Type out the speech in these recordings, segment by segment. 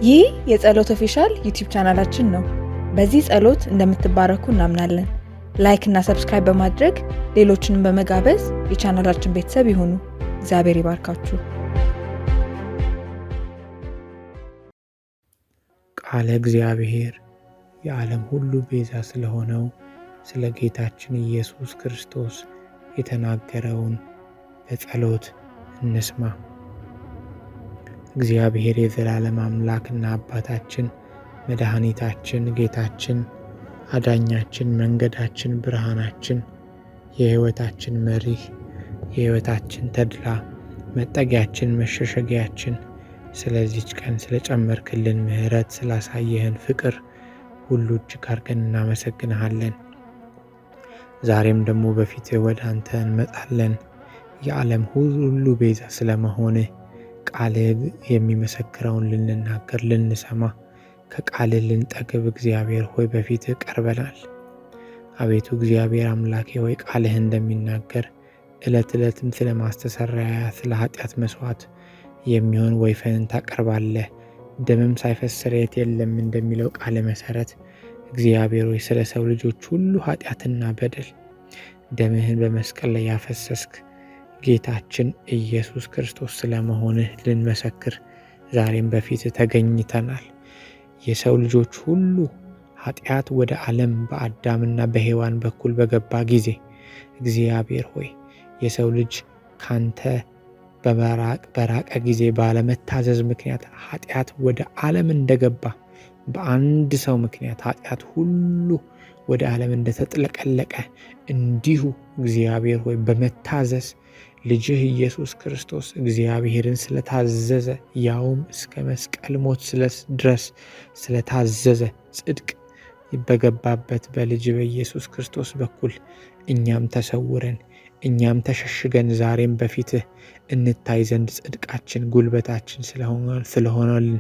ይህ የጸሎት ኦፊሻል ዩቲዩብ ቻናላችን ነው። በዚህ ጸሎት እንደምትባረኩ እናምናለን። ላይክ እና ሰብስክራይብ በማድረግ ሌሎችንም በመጋበዝ የቻናላችን ቤተሰብ ይሁኑ። እግዚአብሔር ይባርካችሁ። ቃለ እግዚአብሔር የዓለም ሁሉ ቤዛ ስለሆነው ስለ ጌታችን ኢየሱስ ክርስቶስ የተናገረውን በጸሎት እንስማ። እግዚአብሔር የዘላለም አምላክና አባታችን፣ መድኃኒታችን፣ ጌታችን፣ አዳኛችን፣ መንገዳችን፣ ብርሃናችን፣ የሕይወታችን መሪህ፣ የሕይወታችን ተድላ፣ መጠጊያችን፣ መሸሸጊያችን፣ ስለዚች ቀን ስለጨመርክልን ምሕረት፣ ስላሳየህን ፍቅር ሁሉ እጅግ አድርገን እናመሰግንሃለን። ዛሬም ደግሞ በፊትህ ወደ አንተ እንመጣለን። የዓለም ሁሉ ቤዛ ስለመሆንህ ቃልህ የሚመሰክረውን ልንናገር፣ ልንሰማ፣ ከቃልህ ልንጠግብ እግዚአብሔር ሆይ በፊትህ ቀርበናል። አቤቱ እግዚአብሔር አምላኬ ሆይ ቃልህ እንደሚናገር ዕለት ዕለትም ስለ ማስተሰሪያ ስለ ኃጢአት መስዋዕት የሚሆን ወይፈንን ታቀርባለህ፣ ደምም ሳይፈስ ስርየት የለም እንደሚለው ቃል መሰረት እግዚአብሔር ሆይ ስለ ሰው ልጆች ሁሉ ኃጢአትና በደል ደምህን በመስቀል ላይ ያፈሰስክ ጌታችን ኢየሱስ ክርስቶስ ስለመሆንህ ልንመሰክር ዛሬም በፊት ተገኝተናል። የሰው ልጆች ሁሉ ኃጢአት ወደ ዓለም በአዳምና በሔዋን በኩል በገባ ጊዜ እግዚአብሔር ሆይ የሰው ልጅ ካንተ በራቀ ጊዜ ባለመታዘዝ ምክንያት ኃጢአት ወደ ዓለም እንደገባ በአንድ ሰው ምክንያት ኃጢአት ሁሉ ወደ ዓለም እንደተጥለቀለቀ እንዲሁ እግዚአብሔር ሆይ በመታዘዝ ልጅህ ኢየሱስ ክርስቶስ እግዚአብሔርን ስለታዘዘ ያውም እስከ መስቀል ሞት ድረስ ስለታዘዘ ጽድቅ በገባበት በልጅ በኢየሱስ ክርስቶስ በኩል እኛም ተሰውረን እኛም ተሸሽገን ዛሬም በፊትህ እንታይ ዘንድ ጽድቃችን ጉልበታችን ስለሆነልን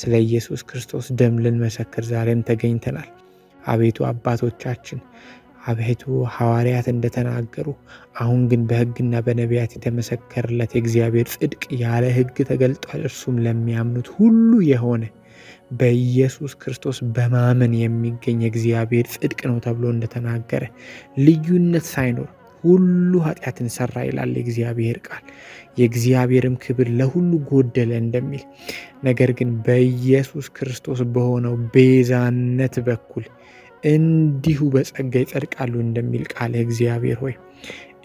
ስለ ኢየሱስ ክርስቶስ ደም ልንመሰክር ዛሬም ተገኝተናል። አቤቱ አባቶቻችን አቤቱ ሐዋርያት እንደተናገሩ አሁን ግን በሕግና በነቢያት የተመሰከረለት የእግዚአብሔር ጽድቅ ያለ ሕግ ተገልጧል። እርሱም ለሚያምኑት ሁሉ የሆነ በኢየሱስ ክርስቶስ በማመን የሚገኝ የእግዚአብሔር ጽድቅ ነው ተብሎ እንደተናገረ ልዩነት ሳይኖር ሁሉ ኃጢአትን ሰራ ይላል የእግዚአብሔር ቃል። የእግዚአብሔርም ክብር ለሁሉ ጎደለ እንደሚል ነገር ግን በኢየሱስ ክርስቶስ በሆነው ቤዛነት በኩል እንዲሁ በጸጋ ይጸድቃሉ እንደሚል ቃል እግዚአብሔር ሆይ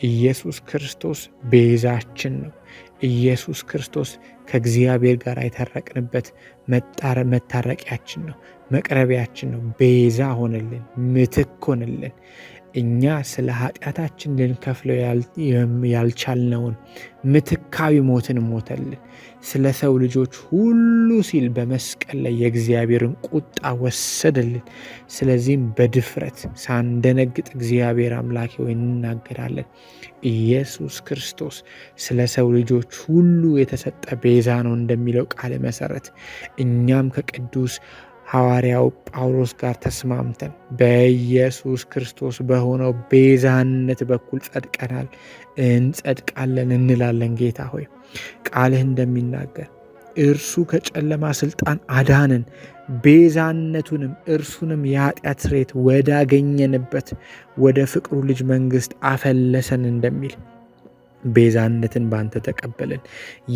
ኢየሱስ ክርስቶስ ቤዛችን ነው። ኢየሱስ ክርስቶስ ከእግዚአብሔር ጋር የታረቅንበት መታረቂያችን ነው፣ መቅረቢያችን ነው። ቤዛ ሆነልን፣ ምትክ ሆነልን። እኛ ስለ ኃጢአታችን ልንከፍለው ያልቻልነውን ምትካዊ ሞትን ሞተልን። ስለ ሰው ልጆች ሁሉ ሲል በመስቀል ላይ የእግዚአብሔርን ቁጣ ወሰደልን። ስለዚህም በድፍረት ሳንደነግጥ እግዚአብሔር አምላኬ ሆይ እንናገራለን። ኢየሱስ ክርስቶስ ስለ ሰው ልጆች ሁሉ የተሰጠ ቤዛ ነው እንደሚለው ቃል መሰረት እኛም ከቅዱስ ሐዋርያው ጳውሎስ ጋር ተስማምተን በኢየሱስ ክርስቶስ በሆነው ቤዛነት በኩል ጸድቀናል፣ እንጸድቃለን እንላለን። ጌታ ሆይ ቃልህ እንደሚናገር እርሱ ከጨለማ ስልጣን አዳንን፣ ቤዛነቱንም እርሱንም የኃጢአት ስርየት ወዳገኘንበት ወደ ፍቅሩ ልጅ መንግሥት አፈለሰን እንደሚል ቤዛነትን በአንተ ተቀበልን።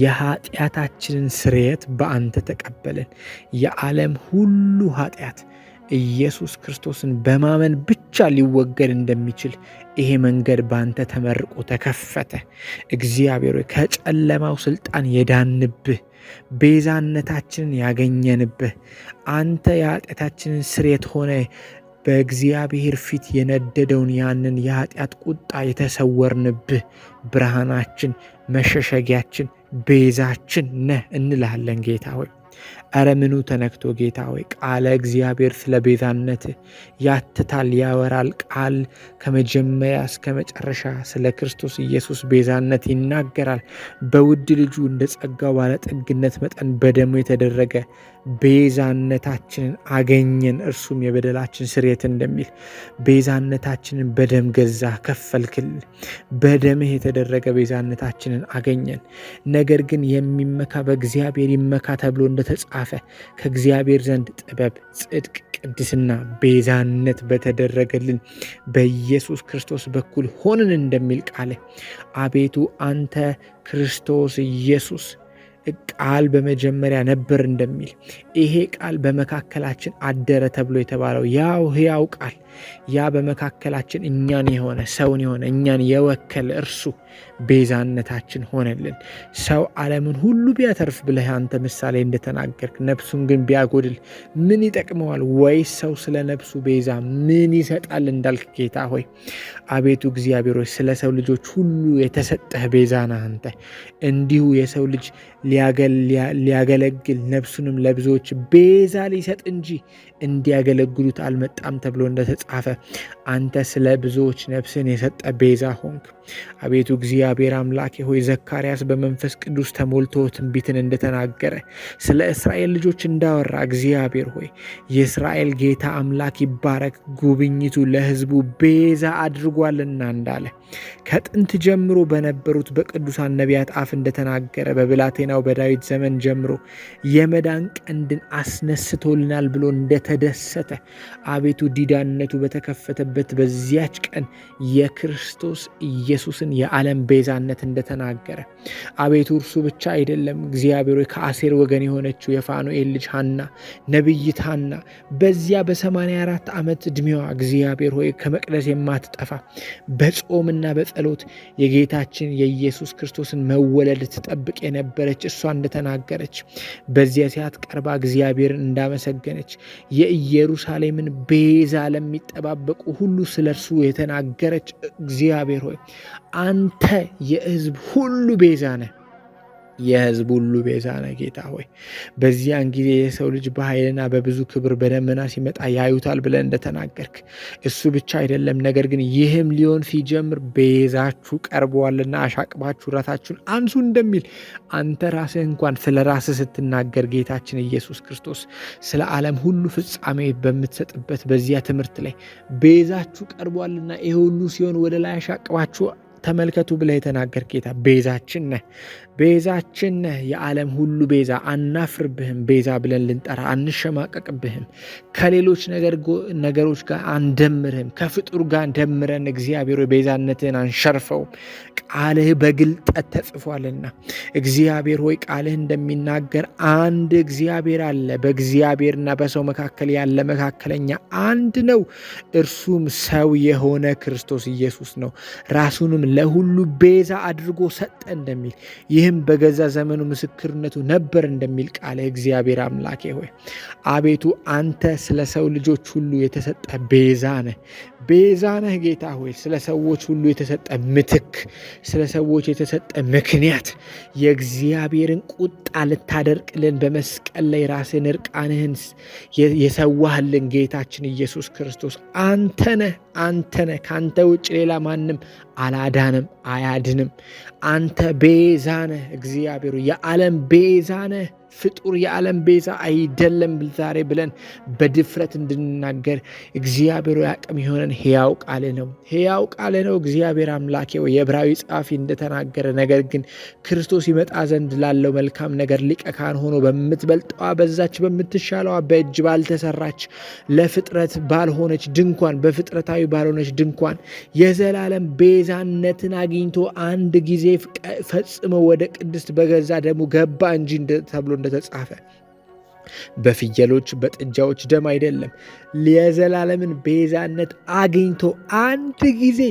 የኃጢአታችንን ስርየት በአንተ ተቀበልን። የዓለም ሁሉ ኃጢአት ኢየሱስ ክርስቶስን በማመን ብቻ ሊወገድ እንደሚችል ይሄ መንገድ በአንተ ተመርቆ ተከፈተ። እግዚአብሔር ሆይ ከጨለማው ስልጣን የዳንብህ፣ ቤዛነታችንን ያገኘንብህ፣ አንተ የኃጢአታችንን ስርየት ሆነ በእግዚአብሔር ፊት የነደደውን ያንን የኃጢአት ቁጣ የተሰወርንብህ ብርሃናችን፣ መሸሸጊያችን፣ ቤዛችን ነህ እንልሃለን ጌታ ሆይ። እረ ምኑ ተነክቶ ጌታ ሆይ ቃለ እግዚአብሔር ስለ ቤዛነት ያትታል፣ ያወራል። ቃል ከመጀመሪያ እስከ መጨረሻ ስለ ክርስቶስ ኢየሱስ ቤዛነት ይናገራል። በውድ ልጁ እንደ ጸጋው ባለጠግነት መጠን በደሙ የተደረገ ቤዛነታችንን አገኘን፣ እርሱም የበደላችን ስርየት እንደሚል ቤዛነታችንን በደም ገዛ ከፈልክልን። በደምህ የተደረገ ቤዛነታችንን አገኘን። ነገር ግን የሚመካ በእግዚአብሔር ይመካ ተብሎ እንደተጻፈ ከእግዚአብሔር ዘንድ ጥበብ፣ ጽድቅ፣ ቅድስና፣ ቤዛነት በተደረገልን በኢየሱስ ክርስቶስ በኩል ሆንን እንደሚል ቃል አቤቱ አንተ ክርስቶስ ኢየሱስ ቃል በመጀመሪያ ነበር እንደሚል ይሄ ቃል በመካከላችን አደረ ተብሎ የተባለው ያው ሕያው ቃል ያ በመካከላችን እኛን የሆነ ሰውን የሆነ እኛን የወከለ እርሱ ቤዛነታችን ሆነልን። ሰው ዓለምን ሁሉ ቢያተርፍ ብለህ አንተ ምሳሌ እንደተናገርክ ነፍሱን ግን ቢያጎድል ምን ይጠቅመዋል? ወይስ ሰው ስለ ነፍሱ ቤዛ ምን ይሰጣል እንዳልክ ጌታ ሆይ አቤቱ እግዚአብሔር ሆይ ስለ ሰው ልጆች ሁሉ የተሰጠህ ቤዛ ነህ አንተ። እንዲሁ የሰው ልጅ ሊያገለግል ነፍሱንም ለብዙዎች ቤዛ ሊሰጥ እንጂ እንዲያገለግሉት አልመጣም ተብሎ እንደተጻፈ አንተ ስለ ብዙዎች ነፍስን የሰጠ ቤዛ ሆንክ። አቤቱ እግዚአብሔር አምላኬ ሆይ ዘካርያስ በመንፈስ ቅዱስ ተሞልቶ ትንቢትን እንደተናገረ ስለ እስራኤል ልጆች እንዳወራ እግዚአብሔር ሆይ የእስራኤል ጌታ አምላክ ይባረክ፣ ጉብኝቱ ለሕዝቡ ቤዛ አድርጓልና እንዳለ ከጥንት ጀምሮ በነበሩት በቅዱሳን ነቢያት አፍ እንደተናገረ በብላቴናው በዳዊት ዘመን ጀምሮ የመዳን ቀንድን አስነስቶልናል ብሎ እንደተደሰተ አቤቱ ዲዳነቱ በተከፈተበት በዚያች ቀን የክርስቶስ ኢየሱስን የዓለም ቤዛነት እንደተናገረ አቤቱ እርሱ ብቻ አይደለም እግዚአብሔር ሆይ ከአሴር ወገን የሆነችው የፋኑኤል ልጅ ሐና ነቢይት ሐና በዚያ በ84 ዓመት ዕድሜዋ እግዚአብሔር ሆይ ከመቅደስ የማትጠፋ በጾምና በጸሎት የጌታችን የኢየሱስ ክርስቶስን መወለድ ትጠብቅ የነበረች እሷ እንደተናገረች በዚያ ሰዓት ቀርባ እግዚአብሔርን እንዳመሰገነች የኢየሩሳሌምን ቤዛ ለሚጠባበቁ ሁሉ ስለ እርሱ የተናገረች እግዚአብሔር ሆይ አንተ የሕዝብ ሁሉ ቤዛ ነህ። የሕዝብ ሁሉ ቤዛ ነህ ጌታ ሆይ በዚያን ጊዜ የሰው ልጅ በኃይልና በብዙ ክብር በደመና ሲመጣ ያዩታል ብለን እንደተናገርክ እሱ ብቻ አይደለም፣ ነገር ግን ይህም ሊሆን ሲጀምር ቤዛችሁ ቀርበዋልና አሻቅባችሁ ራሳችሁን አንሱ እንደሚል አንተ ራስህ እንኳን ስለ ራስህ ስትናገር ጌታችን ኢየሱስ ክርስቶስ ስለ ዓለም ሁሉ ፍጻሜ በምትሰጥበት በዚያ ትምህርት ላይ ቤዛችሁ ቀርቧልና ይህ ሁሉ ሲሆን ወደ ላይ አሻቅባችሁ ተመልከቱ ብለህ የተናገር ጌታ ቤዛችን ነህ፣ ቤዛችን ነህ። የዓለም ሁሉ ቤዛ አናፍርብህም። ቤዛ ብለን ልንጠራ አንሸማቀቅብህም። ከሌሎች ነገሮች ጋር አንደምርህም። ከፍጡር ጋር ደምረን እግዚአብሔር ቤዛነትህን አንሸርፈውም። ቃልህ በግልጠት ተጽፏልና እግዚአብሔር ሆይ ቃልህ እንደሚናገር አንድ እግዚአብሔር አለ፣ በእግዚአብሔርና በሰው መካከል ያለ መካከለኛ አንድ ነው፣ እርሱም ሰው የሆነ ክርስቶስ ኢየሱስ ነው። ራሱንም ለሁሉ ቤዛ አድርጎ ሰጠ እንደሚል ይህም በገዛ ዘመኑ ምስክርነቱ ነበር እንደሚል ቃል እግዚአብሔር አምላኬ ሆይ አቤቱ አንተ ስለ ሰው ልጆች ሁሉ የተሰጠ ቤዛ ነህ። ቤዛ ነህ ጌታ ሆይ ስለ ሰዎች ሁሉ የተሰጠ ምትክ፣ ስለ ሰዎች የተሰጠ ምክንያት የእግዚአብሔርን ቁጣ ልታደርቅልን በመስቀል ላይ ራስን እርቃንህን የሰዋህልን ጌታችን ኢየሱስ ክርስቶስ አንተ ነህ። ከአንተ ውጭ ሌላ ማንም አላዳንም አያድንም። አንተ ቤዛ ነህ እግዚአብሔር፣ የዓለም ቤዛ ነህ። ፍጡር የዓለም ቤዛ አይደለም ዛሬ ብለን በድፍረት እንድንናገር እግዚአብሔር አቅም የሆነን ሕያው ቃል ነው። ሕያው ቃል ነው እግዚአብሔር አምላኬ ወይ የዕብራዊ ጸሐፊ እንደተናገረ ነገር ግን ክርስቶስ ይመጣ ዘንድ ላለው መልካም ነገር ሊቀ ካህን ሆኖ በምትበልጠዋ በዛች በምትሻለዋ በእጅ ባልተሰራች ለፍጥረት ባልሆነች ድንኳን በፍጥረታዊ ባልሆነች ድንኳን የዘላለም ቤዛነትን አግኝቶ አንድ ጊዜ ፈጽሞ ወደ ቅድስት በገዛ ደሙ ገባ እንጂ ተብሎ እንደተጻፈ በፍየሎች በጥጃዎች ደም አይደለም። የዘላለምን ቤዛነት አግኝቶ አንድ ጊዜ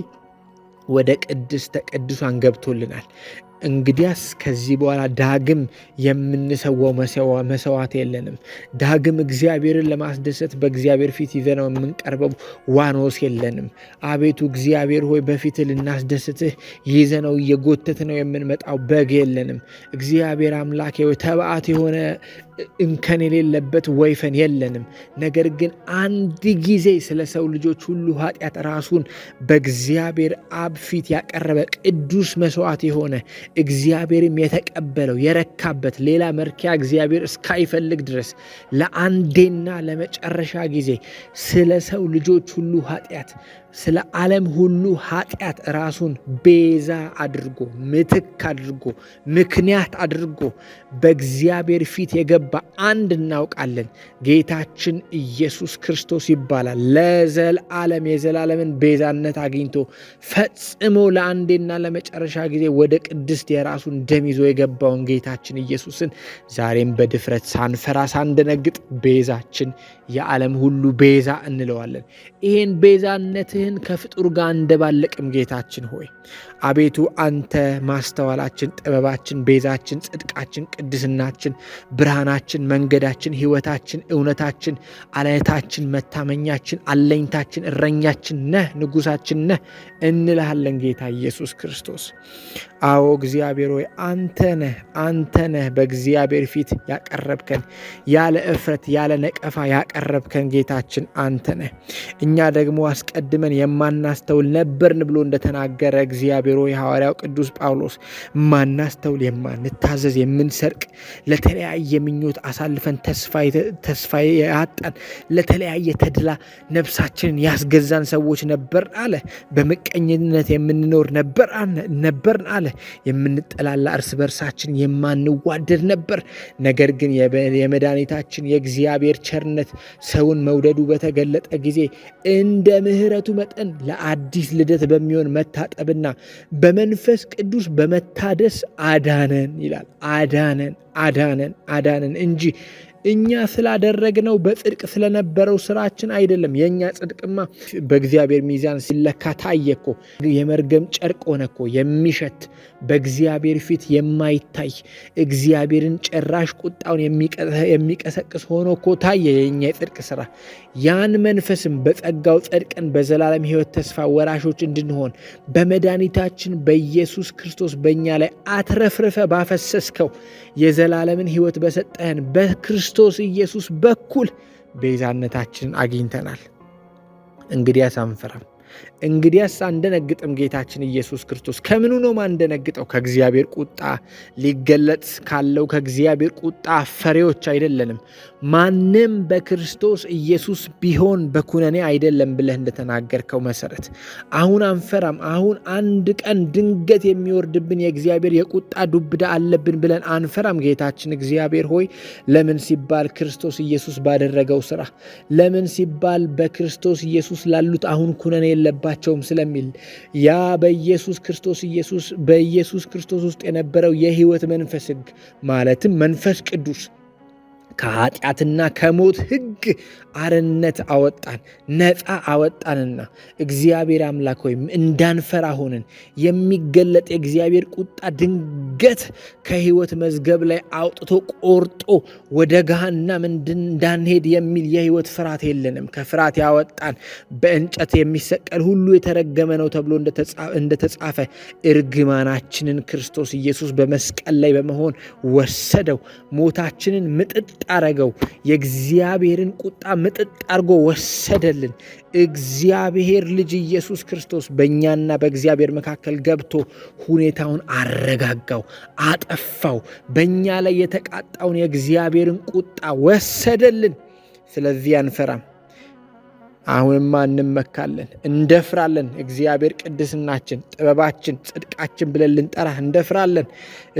ወደ ቅድስተ ቅዱሳን ገብቶልናል። እንግዲያስ ከዚህ በኋላ ዳግም የምንሰዋው መሰዋዕት የለንም። ዳግም እግዚአብሔርን ለማስደሰት በእግዚአብሔር ፊት ይዘነው የምንቀርበው ዋኖስ የለንም። አቤቱ እግዚአብሔር ሆይ በፊት ልናስደስትህ ይዘነው እየጎተትነው የምንመጣው በግ የለንም። እግዚአብሔር አምላኬ ሆይ ተባዕት የሆነ እንከን የሌለበት ወይፈን የለንም። ነገር ግን አንድ ጊዜ ስለ ሰው ልጆች ሁሉ ኃጢአት ራሱን በእግዚአብሔር አብ ፊት ያቀረበ ቅዱስ መስዋዕት የሆነ እግዚአብሔርም የተቀበለው የረካበት ሌላ መርኪያ እግዚአብሔር እስካይፈልግ ድረስ ለአንዴና ለመጨረሻ ጊዜ ስለ ሰው ልጆች ሁሉ ኃጢአት ስለ ዓለም ሁሉ ኃጢአት ራሱን ቤዛ አድርጎ ምትክ አድርጎ ምክንያት አድርጎ በእግዚአብሔር ፊት የገባ እንደተገባ አንድ እናውቃለን። ጌታችን ኢየሱስ ክርስቶስ ይባላል። ለዘላለም የዘላለምን ቤዛነት አግኝቶ ፈጽሞ ለአንዴና ለመጨረሻ ጊዜ ወደ ቅድስት የራሱን ደም ይዞ የገባውን ጌታችን ኢየሱስን ዛሬም በድፍረት ሳንፈራ ሳንደነግጥ ቤዛችን፣ የዓለም ሁሉ ቤዛ እንለዋለን። ይህን ቤዛነትህን ከፍጡር ጋር እንደባለቅም ጌታችን ሆይ አቤቱ አንተ ማስተዋላችን፣ ጥበባችን፣ ቤዛችን፣ ጽድቃችን፣ ቅድስናችን፣ ብርሃናችን፣ መንገዳችን፣ ሕይወታችን፣ እውነታችን፣ አለታችን፣ መታመኛችን፣ አለኝታችን፣ እረኛችን ነህ፣ ንጉሳችን ነህ እንልሃለን ጌታ ኢየሱስ ክርስቶስ። አዎ እግዚአብሔር ሆይ አንተ ነህ በእግዚአብሔር ፊት ያቀረብከን፣ ያለ እፍረት ያለ ነቀፋ ያቀረብከን ጌታችን አንተ ነህ። እኛ ደግሞ አስቀድመን የማናስተውል ነበርን ብሎ እንደተናገረ እግዚአብሔር ሆይ ሐዋርያው ቅዱስ ጳውሎስ ማናስተውል፣ የማንታዘዝ፣ የምንሰርቅ፣ ለተለያየ ምኞት አሳልፈን ተስፋ ያጣን፣ ለተለያየ ተድላ ነፍሳችንን ያስገዛን ሰዎች ነበር አለ። በምቀኝነት የምንኖር ነበርን አለ። የምንጠላላ፣ እርስ በርሳችን የማንዋደድ ነበር። ነገር ግን የመድኃኒታችን የእግዚአብሔር ቸርነት ሰውን መውደዱ በተገለጠ ጊዜ እንደ ምሕረቱ መጠን ለአዲስ ልደት በሚሆን መታጠብና በመንፈስ ቅዱስ በመታደስ አዳነን ይላል። አዳነን እንጂ እኛ ስላደረግነው በጽድቅ ስለነበረው ስራችን አይደለም። የእኛ ጽድቅማ በእግዚአብሔር ሚዛን ሲለካ ታየኮ የመርገም ጨርቅ ሆነኮ፣ የሚሸት በእግዚአብሔር ፊት የማይታይ እግዚአብሔርን ጭራሽ ቁጣውን የሚቀሰቅስ ሆኖ እኮ ታየ የእኛ የጽድቅ ስራ። ያን መንፈስም በጸጋው ጸድቀን በዘላለም ሕይወት ተስፋ ወራሾች እንድንሆን በመድኃኒታችን በኢየሱስ ክርስቶስ በእኛ ላይ አትረፍርፈ ባፈሰስከው የዘላለምን ሕይወት በሰጠህን በክርስቶስ ኢየሱስ በኩል ቤዛነታችንን አግኝተናል። እንግዲያስ አንፈራም፣ እንግዲያስ አንደነግጥም። ጌታችን ኢየሱስ ክርስቶስ ከምኑ ነው ማንደነግጠው? ከእግዚአብሔር ቁጣ ሊገለጥ ካለው ከእግዚአብሔር ቁጣ ፈሪዎች አይደለንም። ማንም በክርስቶስ ኢየሱስ ቢሆን በኩነኔ አይደለም ብለህ እንደተናገርከው መሰረት አሁን አንፈራም። አሁን አንድ ቀን ድንገት የሚወርድብን የእግዚአብሔር የቁጣ ዱብዳ አለብን ብለን አንፈራም። ጌታችን እግዚአብሔር ሆይ ለምን ሲባል ክርስቶስ ኢየሱስ ባደረገው ስራ፣ ለምን ሲባል በክርስቶስ ኢየሱስ ላሉት አሁን ኩነኔ የለባቸውም ስለሚል ያ በኢየሱስ ክርስቶስ ውስጥ የነበረው የሕይወት መንፈስ ሕግ ማለትም መንፈስ ቅዱስ ከኃጢአትና ከሞት ሕግ አርነት አወጣን፣ ነፃ አወጣንና እግዚአብሔር አምላክ ወይም እንዳንፈራ ሆንን። የሚገለጥ የእግዚአብሔር ቁጣ ድንገት ከሕይወት መዝገብ ላይ አውጥቶ ቆርጦ ወደ ገሃነም እንዳንሄድ የሚል የሕይወት ፍርሃት የለንም። ከፍርሃት ያወጣን በእንጨት የሚሰቀል ሁሉ የተረገመ ነው ተብሎ እንደተጻፈ እርግማናችንን ክርስቶስ ኢየሱስ በመስቀል ላይ በመሆን ወሰደው። ሞታችንን ምጥጥ አረገው። የእግዚአብሔርን ቁጣ ምጥጥ አርጎ ወሰደልን። እግዚአብሔር ልጅ ኢየሱስ ክርስቶስ በእኛና በእግዚአብሔር መካከል ገብቶ ሁኔታውን አረጋጋው፣ አጠፋው። በእኛ ላይ የተቃጣውን የእግዚአብሔርን ቁጣ ወሰደልን። ስለዚህ አንፈራም። አሁንማ እንመካለን፣ እንደፍራለን። እግዚአብሔር ቅድስናችን፣ ጥበባችን፣ ጽድቃችን ብለን ልንጠራህ እንደፍራለን።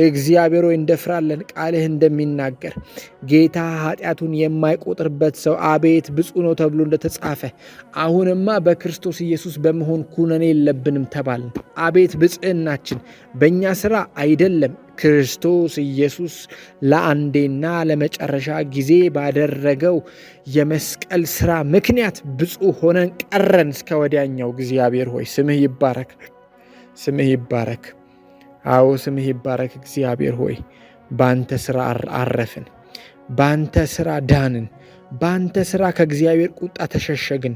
እግዚአብሔር ሆይ እንደፍራለን። ቃልህ እንደሚናገር ጌታ ኃጢአቱን የማይቆጥርበት ሰው አቤት ብፁዕ ነው ተብሎ እንደተጻፈ አሁንማ በክርስቶስ ኢየሱስ በመሆን ኩነኔ የለብንም ተባልን። አቤት ብፅዕናችን በእኛ ስራ አይደለም። ክርስቶስ ኢየሱስ ለአንዴና ለመጨረሻ ጊዜ ባደረገው የመስቀል ስራ ምክንያት ብፁዕ ሆነን ቀረን እስከ ወዲያኛው። እግዚአብሔር ሆይ ስምህ ይባረክ፣ ስምህ ይባረክ። አዎ ስምህ ይባረክ። እግዚአብሔር ሆይ በአንተ ስራ አረፍን፣ በአንተ ስራ ዳንን፣ በአንተ ስራ ከእግዚአብሔር ቁጣ ተሸሸግን።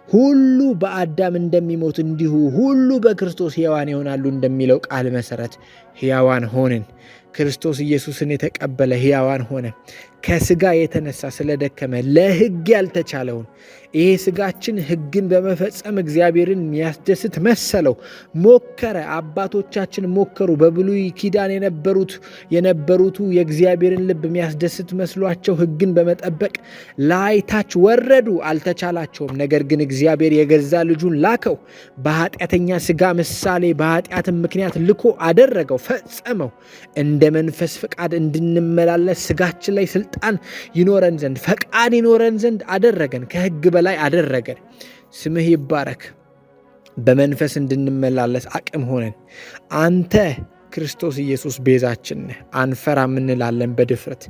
ሁሉ በአዳም እንደሚሞት እንዲሁ ሁሉ በክርስቶስ ሕያዋን ይሆናሉ እንደሚለው ቃል መሰረት ሕያዋን ሆንን። ክርስቶስ ኢየሱስን የተቀበለ ሕያዋን ሆነ። ከስጋ የተነሳ ስለደከመ ለሕግ ያልተቻለውን ይሄ ስጋችን ሕግን በመፈጸም እግዚአብሔርን ያስደስት መሰለው፣ ሞከረ። አባቶቻችን ሞከሩ። በብሉይ ኪዳን የነበሩቱ የእግዚአብሔርን ልብ የሚያስደስት መስሏቸው ሕግን በመጠበቅ ላይ ታች ወረዱ፣ አልተቻላቸውም። ነገር ግን እግዚአብሔር የገዛ ልጁን ላከው፣ በኃጢአተኛ ስጋ ምሳሌ በኃጢአትም ምክንያት ልኮ አደረገው፣ ፈጸመው። እንደ መንፈስ ፈቃድ እንድንመላለስ ስጋችን ላይ ስልጣን ይኖረን ዘንድ ፈቃድ ይኖረን ዘንድ አደረገን። ከሕግ በላይ አደረገን። ስምህ ይባረክ። በመንፈስ እንድንመላለስ አቅም ሆነን። አንተ ክርስቶስ ኢየሱስ ቤዛችን ነህ። አንፈራም እንላለን በድፍረት።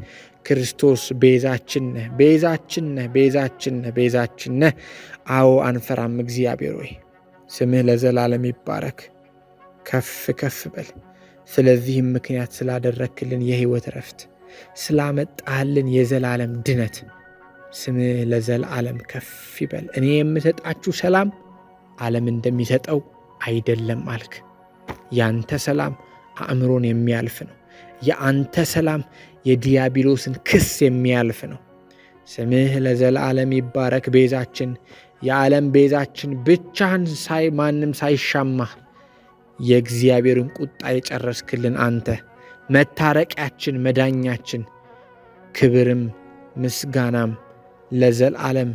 ክርስቶስ ቤዛችን ነህ፣ ቤዛችን ነህ፣ ቤዛችን ነህ፣ ቤዛችን ነህ። አዎ አንፈራም። እግዚአብሔር ሆይ ስምህ ለዘላለም ይባረክ። ከፍ ከፍ በል። ስለዚህም ምክንያት ስላደረክልን የሕይወት ረፍት፣ ስላመጣህልን የዘላለም ድነት ስምህ ለዘላለም ከፍ ይበል። እኔ የምሰጣችሁ ሰላም ዓለም እንደሚሰጠው አይደለም አልክ። ያንተ ሰላም አእምሮን የሚያልፍ ነው። የአንተ ሰላም የዲያብሎስን ክስ የሚያልፍ ነው። ስምህ ለዘላለም ይባረክ። ቤዛችን፣ የዓለም ቤዛችን፣ ብቻህን ማንም ሳይሻማህ የእግዚአብሔርን ቁጣ የጨረስክልን አንተ፣ መታረቂያችን፣ መዳኛችን፣ ክብርም ምስጋናም ለዘላለም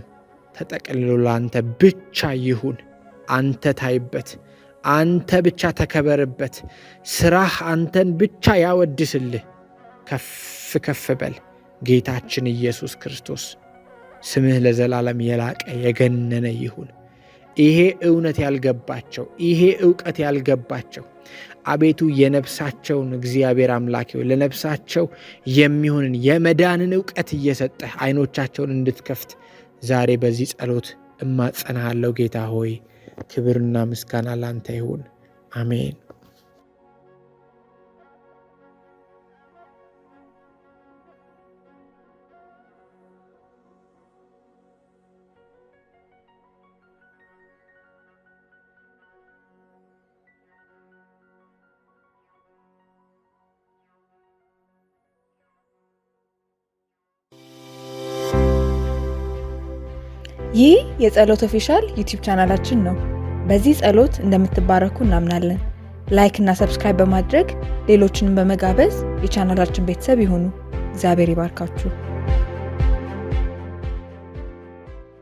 ተጠቅልሎ ለአንተ ብቻ ይሁን። አንተ ታይበት፣ አንተ ብቻ ተከበርበት። ስራህ አንተን ብቻ ያወድስልህ። ከፍ ከፍ በል ጌታችን ኢየሱስ ክርስቶስ። ስምህ ለዘላለም የላቀ የገነነ ይሁን። ይሄ እውነት ያልገባቸው፣ ይሄ እውቀት ያልገባቸው አቤቱ የነፍሳቸውን እግዚአብሔር አምላኬው ለነፍሳቸው የሚሆንን የመዳንን እውቀት እየሰጠህ አይኖቻቸውን እንድትከፍት ዛሬ በዚህ ጸሎት እማጸናሃለሁ። ጌታ ሆይ ክብርና ምስጋና ላንተ ይሁን። አሜን። ይህ የጸሎት ኦፊሻል ዩቲዩብ ቻናላችን ነው። በዚህ ጸሎት እንደምትባረኩ እናምናለን። ላይክ እና ሰብስክራይብ በማድረግ ሌሎችንም በመጋበዝ የቻናላችን ቤተሰብ ይሁኑ። እግዚአብሔር ይባርካችሁ።